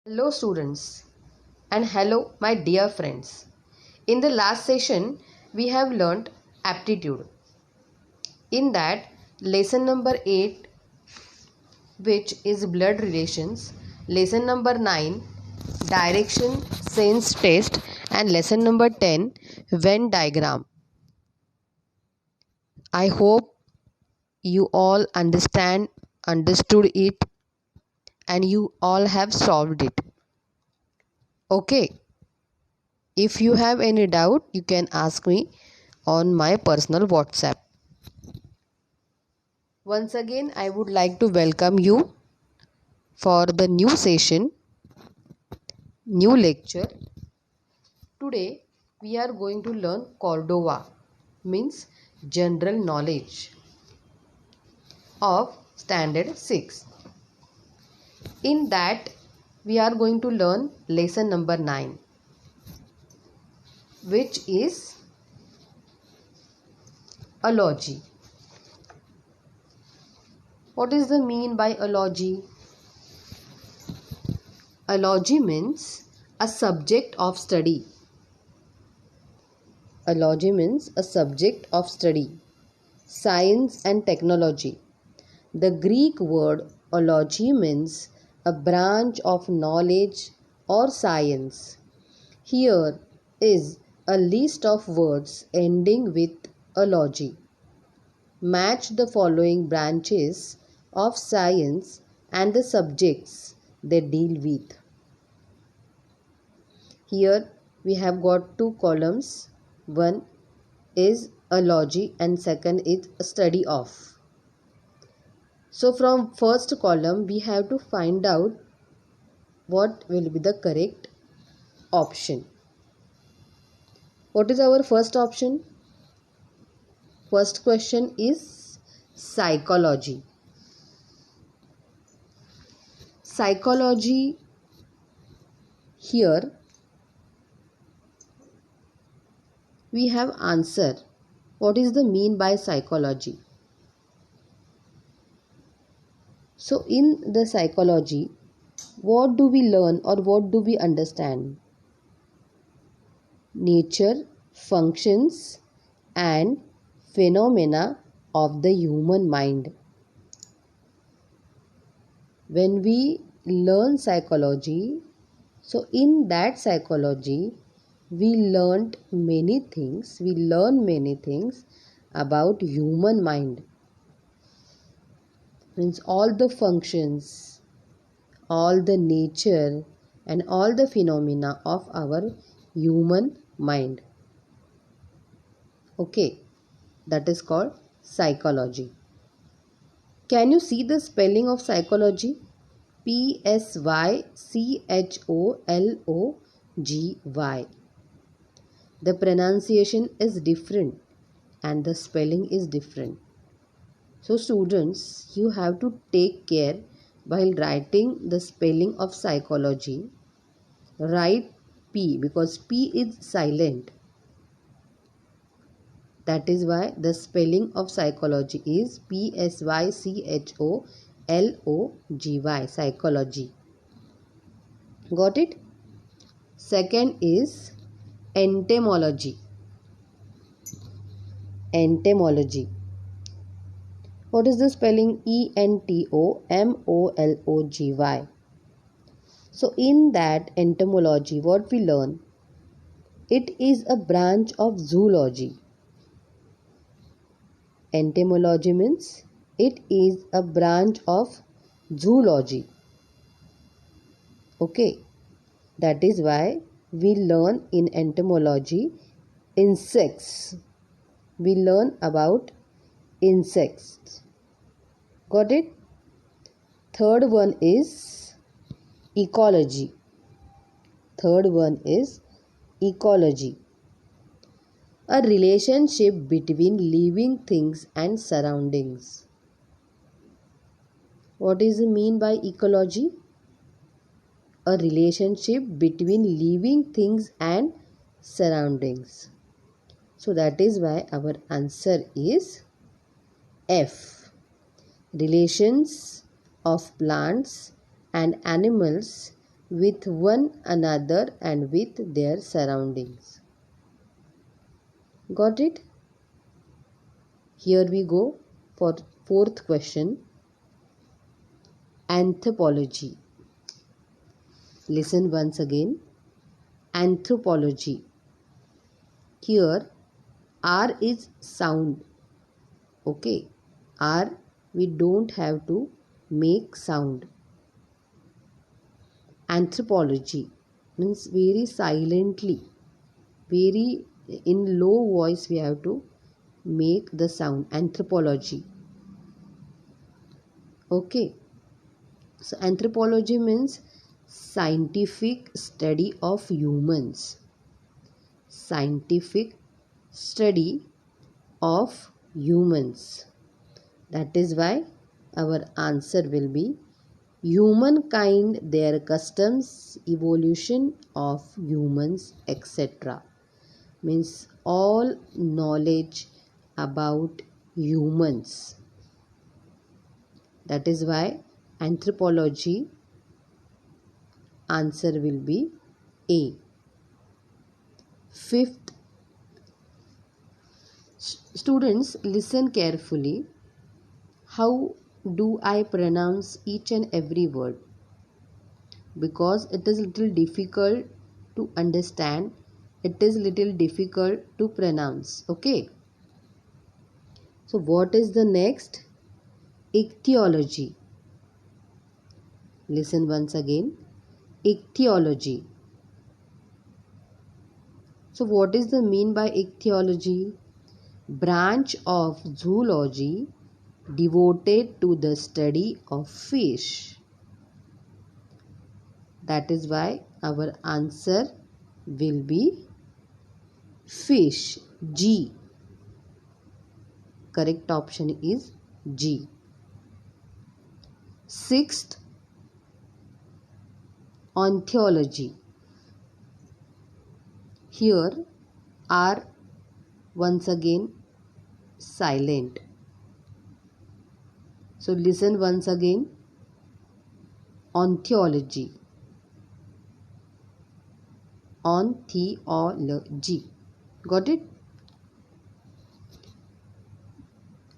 Hello students and hello my dear friends. In the last session we have learnt aptitude. In that lesson number 8, which is blood relations, lesson number 9 direction sense test, and lesson number 10 Venn diagram. I hope you all understood it, and you all have solved it. Okay. If you have any doubt, you can ask me on my personal WhatsApp. Once again, I would like to welcome you for the new session, new lecture. Today, we are going to learn Cordova, means general knowledge of standard 6. In that, we are going to learn lesson number 9, which is allogy. What is the mean by allogy? Allogy means a subject of study. Allogy means a subject of study. Science and technology. The Greek word allogy means a branch of knowledge or science. Here is a list of words ending with allogy. Match the following branches of science and the subjects they deal with. Here we have got two columns. One is allogy and second is study of. So from first column we have to find out what will be the correct option. What is our first option? First question is psychology. Psychology, here we have answer. What is the mean by psychology? So in the psychology, what do we learn or what do we understand? Nature, functions and phenomena of the human mind. When we learn psychology, so in that psychology we learn many things about human mind. Means all the functions, all the nature and all the phenomena of our human mind. Okay, that is called psychology. Can you see the spelling of psychology? Psychology. The pronunciation is different and the spelling is different. So students, you have to take care while writing the spelling of psychology. Write P because P is silent. That is why the spelling of psychology is Psychology. Psychology. Got it? Second is entomology. Entomology. What is the spelling? Entomology. So in that entomology, what we learn? It is a branch of zoology. Entomology means it is a branch of zoology. Okay, that is why we learn in entomology insects. We learn about insects. Got it? Third one is ecology. Third one is ecology. A relationship between living things and surroundings. What is the mean by ecology? A relationship between living things and surroundings. So that is why our answer is F. Relations of plants and animals with one another and with their surroundings. Got it? Here we go for fourth question. Anthropology. Listen once again. Anthropology. Here R is sound. Okay. R, we don't have to make sound. Anthropology means very silently, very in low voice we have to make the sound. Anthropology. Okay. So anthropology means scientific study of humans. Scientific study of humans. That is why our answer will be humankind, their customs, evolution of humans, etc. Means all knowledge about humans. That is why anthropology answer will be A. Fifth, students listen carefully. How do I pronounce each and every word? Because it is little difficult to understand. It is little difficult to pronounce. Okay. So what is the next? Ichthyology. Listen once again. Ichthyology. So what is the mean by ichthyology? Branch of zoology devoted to the study of fish. That is why our answer will be fish. G. Correct option is G. Sixth, ontology. Here R once again silent. So listen once again. Ontology. Ontology. Got it?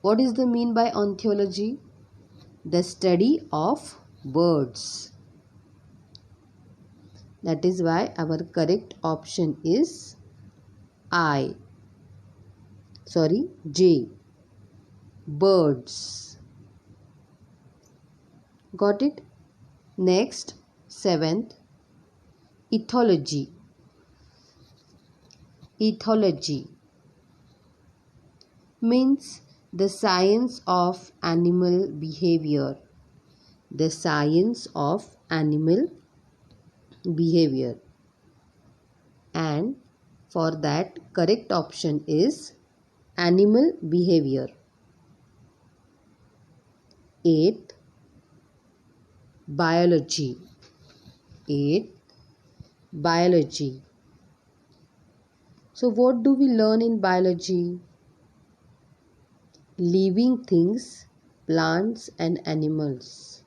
What is the mean by ontology? The study of birds. That is why our correct option is J. Birds. Got it? Next, seventh, ethology. Ethology means the science of animal behavior. The science of animal behavior. And for that, correct option is animal behavior. Eighth, biology. Eighth, biology. So what do we learn in biology? Living things, plants and animals.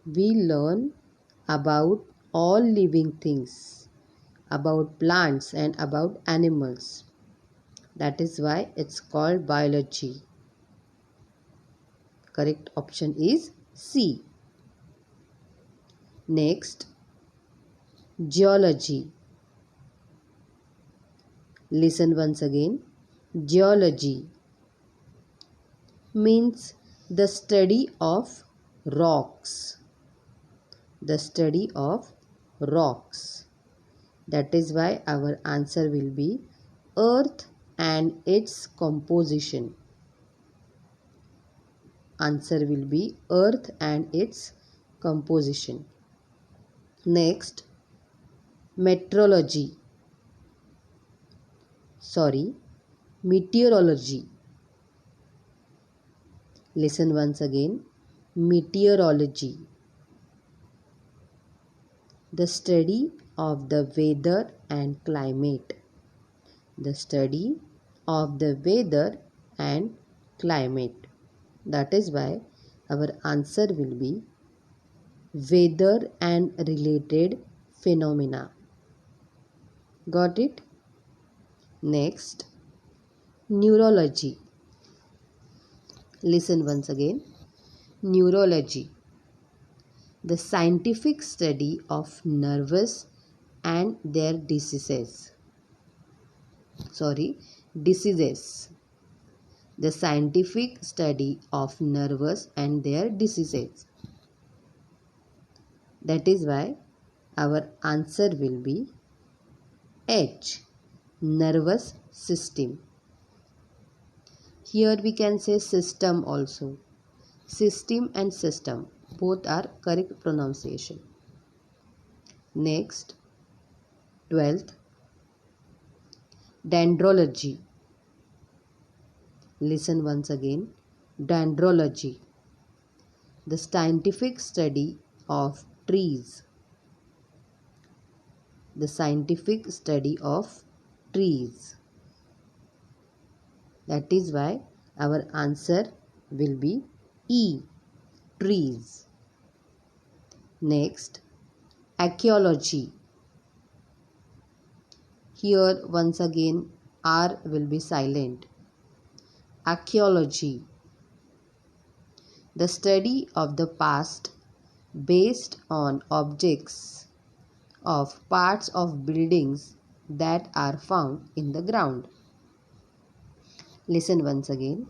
We learn about all living things, about plants and about animals. That is why it's called biology. Correct option is C. Next, geology. Listen once again. Geology means the study of rocks. The study of rocks. That is why our answer will be earth and its composition. Answer will be earth and its composition. Next, meteorology. Listen once again. Meteorology. The study of the weather and climate. The study of the weather and climate. That is why our answer will be weather and related phenomena. Got it? Next, neurology. Listen once again. Neurology, the scientific study of nerves and their diseases. Diseases. The scientific study of nerves and their diseases. That is why our answer will be H. Nervous system. Here we can say system also. System and system both are correct pronunciation. Next, 12th, dendrology. Listen once again. Dendrology, the scientific study of trees. The scientific study of trees. That is why our answer will be E. Trees. Next, archaeology. Here once again R will be silent. Archaeology, the study of the past based on objects of parts of buildings that are found in the ground. Listen once again.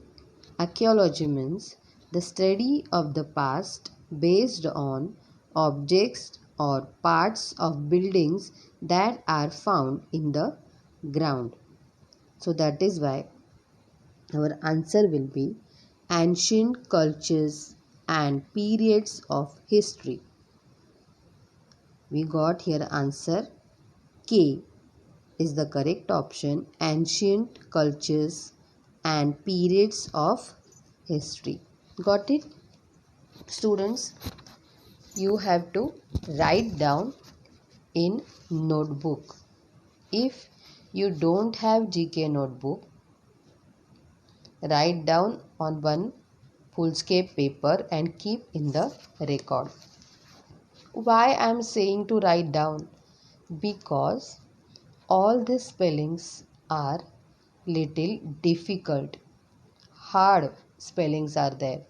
Archaeology means the study of the past based on objects or parts of buildings that are found in the ground. So that is why our answer will be ancient cultures and periods of history. We got here answer K is the correct option, ancient cultures and periods of history. Got it? Students, you have to write down in notebook. If you don't have GK notebook, write down on one foolscape paper and keep in the record. Why I am saying to write down? Because all these spellings are little difficult. Hard spellings are there.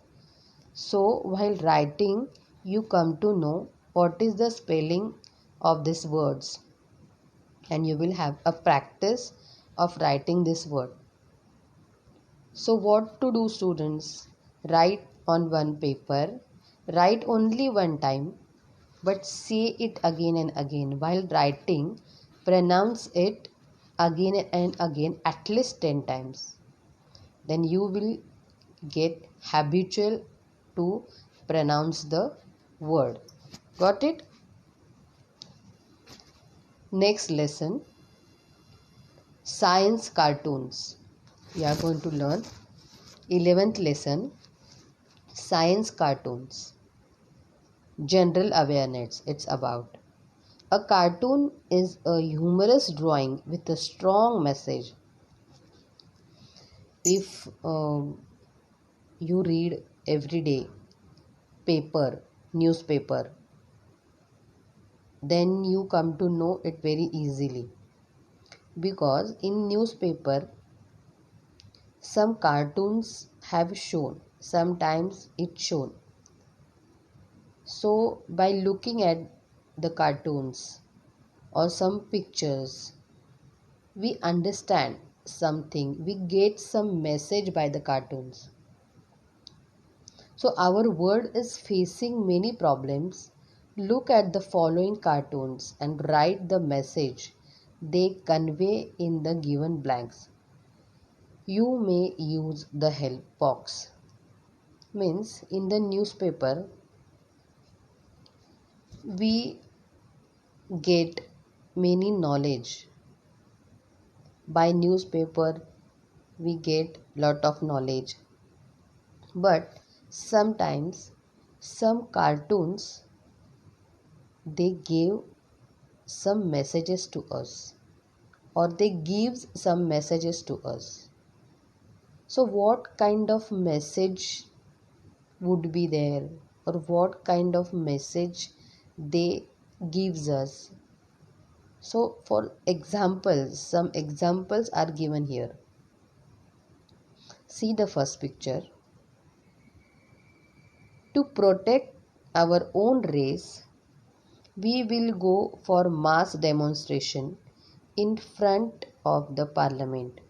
So while writing, you come to know what is the spelling of these words, and you will have a practice of writing this word. So what to do, students? Write on one paper, write only one time, but say it again and again. While writing, pronounce it again and again at least 10 times. Then you will get habitual to pronounce the word. Got it? Next lesson, science cartoons. We are going to learn 11th lesson, science cartoons. General awareness it's about. A cartoon is a humorous drawing with a strong message. If you read every day newspaper, then you come to know it very easily, because in newspaper some cartoons have shown, sometimes it's shown. So by looking at the cartoons or some pictures, we understand something, we get some message by the cartoons. So our world is facing many problems. Look at the following cartoons and write the message they convey in the given blanks. You may use the help box. Means in the newspaper we get many knowledge. By newspaper we get lot of knowledge. But sometimes some cartoons, they give some messages to us, or they gives some messages to us. So what kind of message would be there? or what kind of message they gives us. So for examples, some examples are given here. See the first picture. To protect our own race, we will go for mass demonstration in front of the parliament.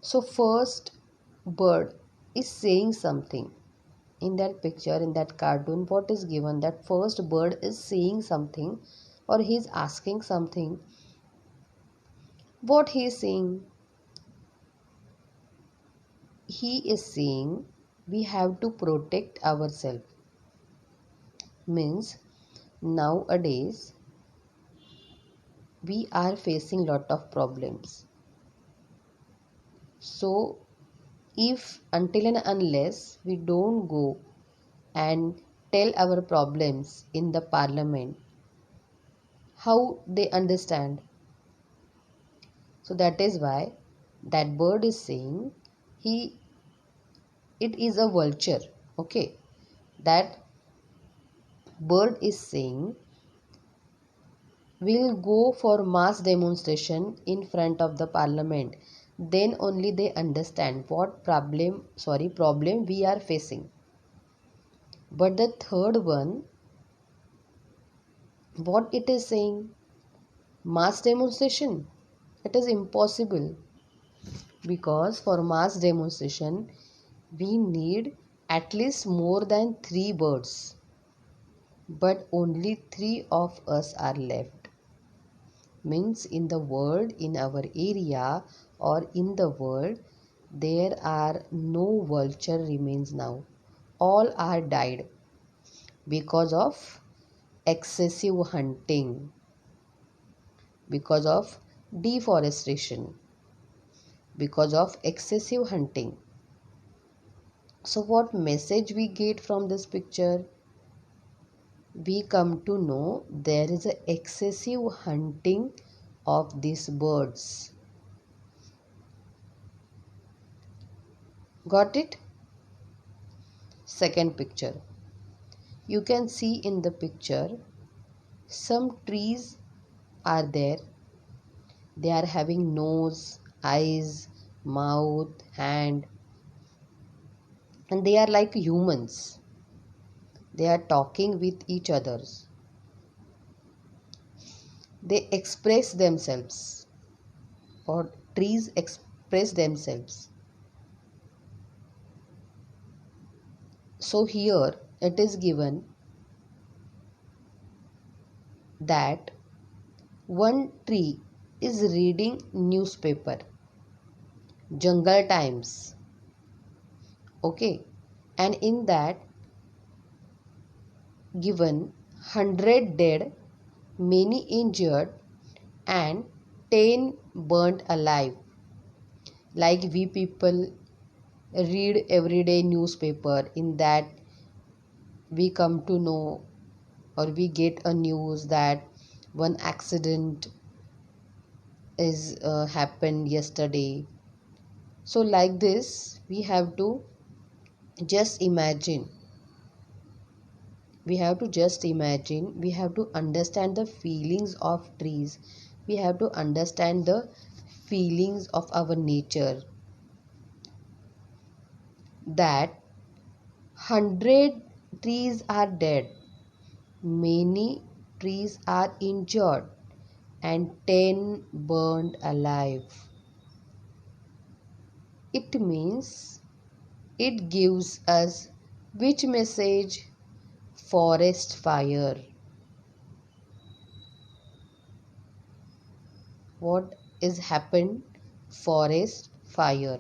So first bird is saying something. In that picture, in that cartoon, what is given, that first bird is saying something or he is asking something. What he is saying? He is saying we have to protect ourselves. Means nowadays we are facing lot of problems. So if until and unless we don't go and tell our problems in the parliament, how they understand? So that is why that bird is saying he it is a vulture. Okay, that bird is saying we'll go for mass demonstration in front of the parliament. Then only they understand what problem we are facing. But the third one, what it is saying? Mass demonstration. It is impossible, because for mass demonstration we need at least more than 3 birds, but only 3 of us are left. Means in the world, in our area or in the world, there are no vulture remains now. All are died because of excessive hunting, because of deforestation, because of excessive hunting. So what message we get from this picture? We come to know there is a excessive hunting of these birds. Got it? Second picture. You can see in the picture some trees are there. They are having nose, eyes, mouth, hand, and they are like humans. They are talking with each others. They express themselves, or trees express themselves. So here it is given that one tree is reading newspaper, Jungle Times. Okay, and in that given 100 dead, many injured, and 10 burnt alive. Like we people read everyday newspaper, in that we come to know or we get a news that one accident is happened yesterday. So like this we have to just imagine, we have to understand the feelings of trees, we have to understand the feelings of our nature, that 100 trees are dead, many trees are injured, and 10 burned alive. It means, it gives us which message? Forest fire. What is happened? Forest fire.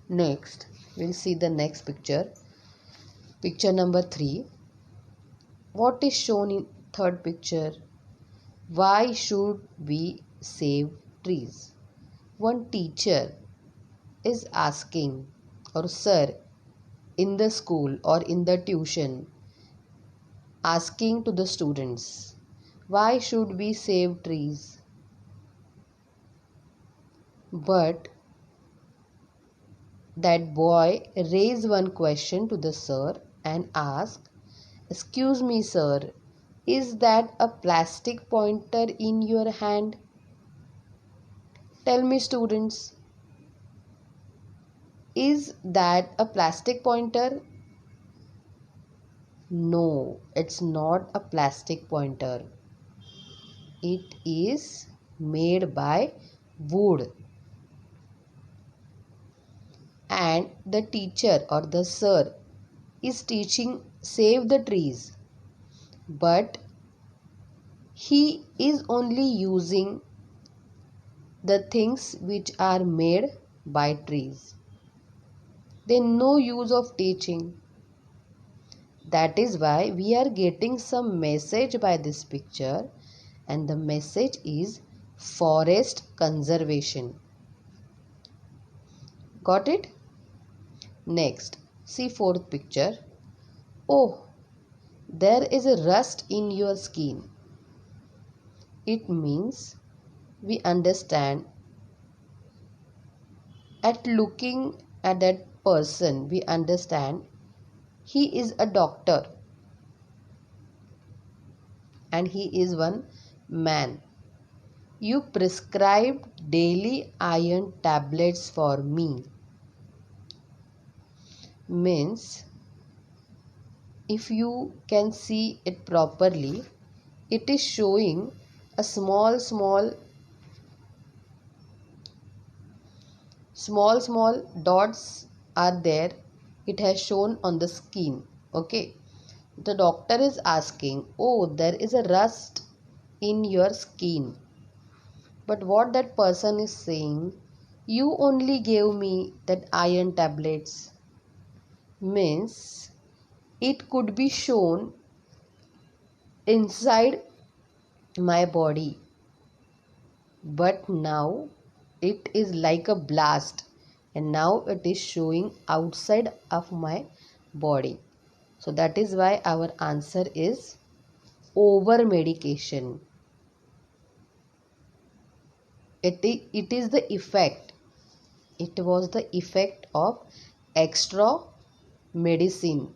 Next, we'll see the next picture. Picture number 3. What is shown in third picture? Why should we save trees? One teacher is asking, or sir in the school or in the tuition, asking to the students, why should we save trees? But That boy raised one question to the sir and asked, "Excuse me, sir, is that a plastic pointer in your hand?" Tell me, students, is that a plastic pointer? No, it's not a plastic pointer. It is made by wood. And the teacher or the sir is teaching save the trees, but he is only using the things which are made by trees. Then no use of teaching. That is why we are getting some message by this picture, and the message is forest conservation. Got it? Next, see fourth picture. Oh, there is a rust in your skin. It means we understand at looking at that person, we understand he is a doctor and he is one man. You prescribed daily iron tablets for me. Means, if you can see it properly, it is showing a small dots are there. It has shown on the skin. Okay, the doctor is asking, oh, there is a rust in your skin. But what that person is saying, you only gave me that iron tablets. Means it could be shown inside my body, but now it is like a blast, and now it is showing outside of my body. So that is why our answer is over medication. It is the effect. It was the effect of extra medicine,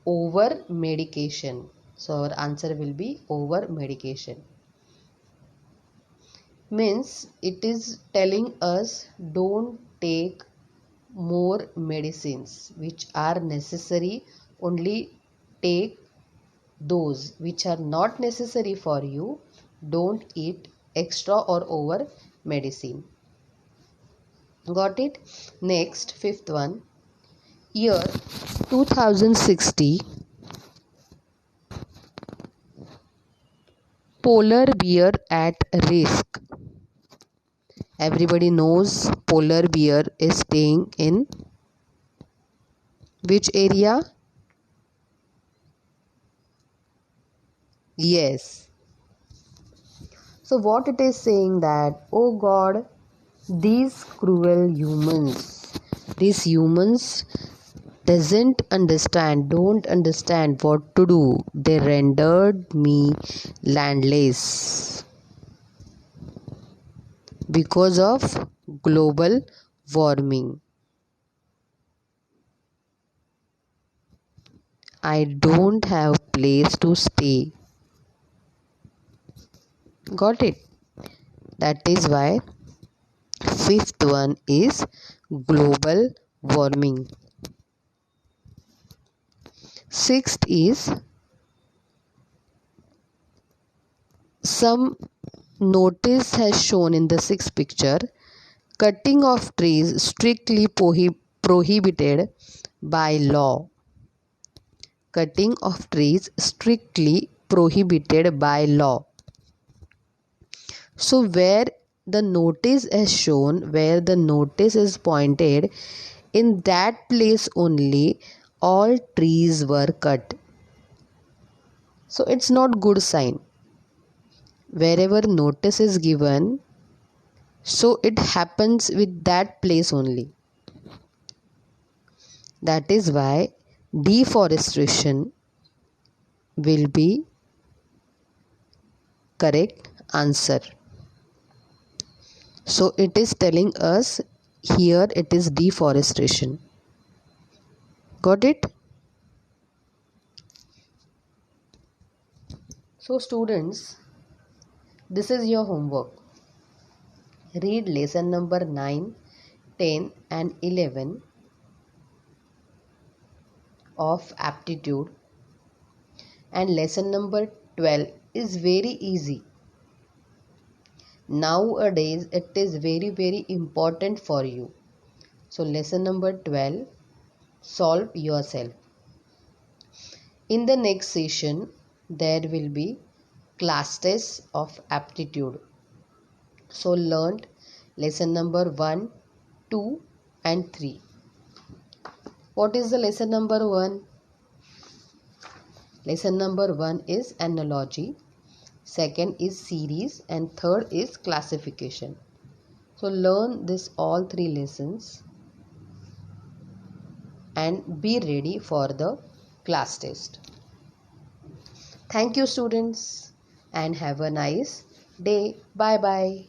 over medication. So our answer will be over medication. Means it is telling us don't take more medicines which are necessary. Only take those which are not necessary for you. Don't eat extra or over medicine. Got it? Next, fifth one. Year 2060, polar bear at risk. Everybody knows polar bear is staying in which area? Yes. So what it is saying that, oh God, these cruel humans don't understand what to do. They rendered me landless because of global warming. I don't have place to stay. Got it? That is why fifth one is global warming. Sixth is some notice has shown in the sixth picture. Cutting of trees strictly prohibited by law. Cutting of trees strictly prohibited by law. So where the notice is shown, where the notice is pointed, in that place only all trees were cut. So it's not good sign. Wherever notice is given, so it happens with that place only. That is why deforestation will be correct answer. So it is telling us Here it is deforestation. Got it? So students, this is your homework. Read lesson number 9, 10 and 11 of aptitude, and lesson number 12 is very easy. Nowadays it is very important for you. So lesson number 12, solve yourself. In the next session there will be class test of aptitude. So learned lesson number 1, 2 and 3. What is the lesson number 1? Lesson number 1 is analogy, second is series and third is classification. So learn this all 3 lessons and be ready for the class test. Thank you students and have a nice day. Bye bye.